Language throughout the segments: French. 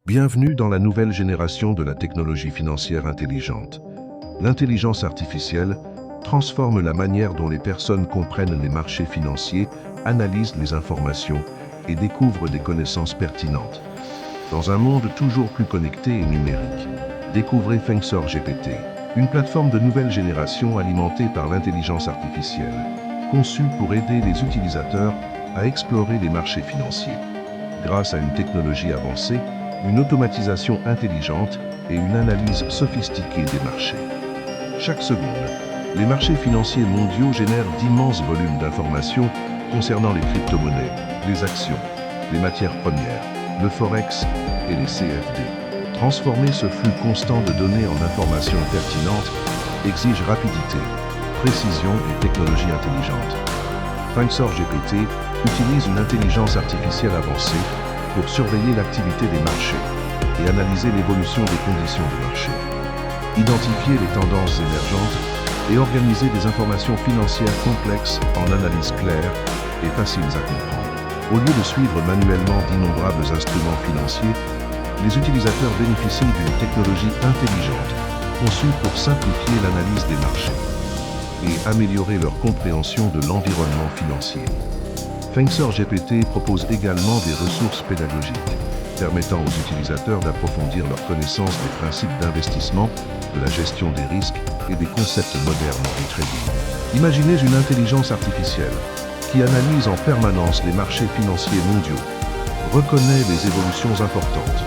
Bienvenue dans la nouvelle génération de la technologie financière intelligente. L'intelligence artificielle transforme la manière dont les personnes comprennent les marchés financiers, analysent les informations et découvrent des connaissances pertinentes. Dans un monde toujours plus connecté et numérique, découvrez Finxor GPT, une plateforme de nouvelle génération alimentée par l'intelligence artificielle, conçue pour aider les utilisateurs à explorer les marchés financiers. Grâce à une technologie avancée, une automatisation intelligente et une analyse sophistiquée des marchés. Chaque seconde, les marchés financiers mondiaux génèrent d'immenses volumes d'informations concernant les crypto-monnaies, les actions, les matières premières, le forex et les CFD. Transformer ce flux constant de données en informations pertinentes exige rapidité, précision et technologie intelligente. Finxor GPT utilise une intelligence artificielle avancée pour surveiller l'activité des marchés et analyser l'évolution des conditions de marché, identifier les tendances émergentes et organiser des informations financières complexes en analyse claire et faciles à comprendre. Au lieu de suivre manuellement d'innombrables instruments financiers, les utilisateurs bénéficient d'une technologie intelligente conçue pour simplifier l'analyse des marchés et améliorer leur compréhension de l'environnement financier. Finxor GPT propose également des ressources pédagogiques, permettant aux utilisateurs d'approfondir leur connaissance des principes d'investissement, de la gestion des risques et des concepts modernes du trading. Imaginez une intelligence artificielle qui analyse en permanence les marchés financiers mondiaux, reconnaît les évolutions importantes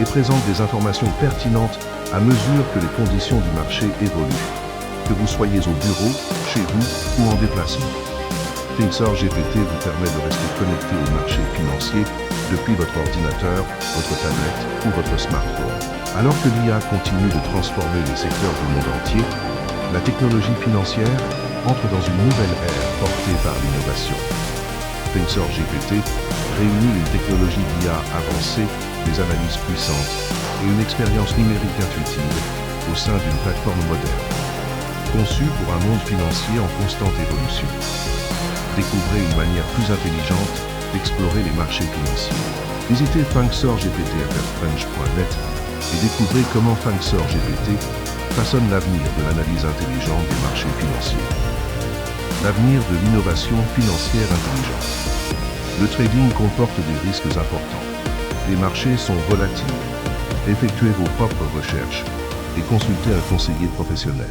et présente des informations pertinentes à mesure que les conditions du marché évoluent, que vous soyez au bureau, chez vous ou en déplacement. Finxor GPT vous permet de rester connecté au marché financier depuis votre ordinateur, votre tablette ou votre smartphone. Alors que l'IA continue de transformer les secteurs du monde entier, la technologie financière entre dans une nouvelle ère portée par l'innovation. Finxor GPT réunit une technologie d'IA avancée, des analyses puissantes et une expérience numérique intuitive au sein d'une plateforme moderne, conçue pour un monde financier en constante évolution. Découvrez une manière plus intelligente d'explorer les marchés financiers. Visitez finxorgptffrench.net et découvrez comment Finxor GPT façonne l'avenir de l'analyse intelligente des marchés financiers. L'avenir de l'innovation financière intelligente. Le trading comporte des risques importants. Les marchés sont volatiles. Effectuez vos propres recherches et consultez un conseiller professionnel.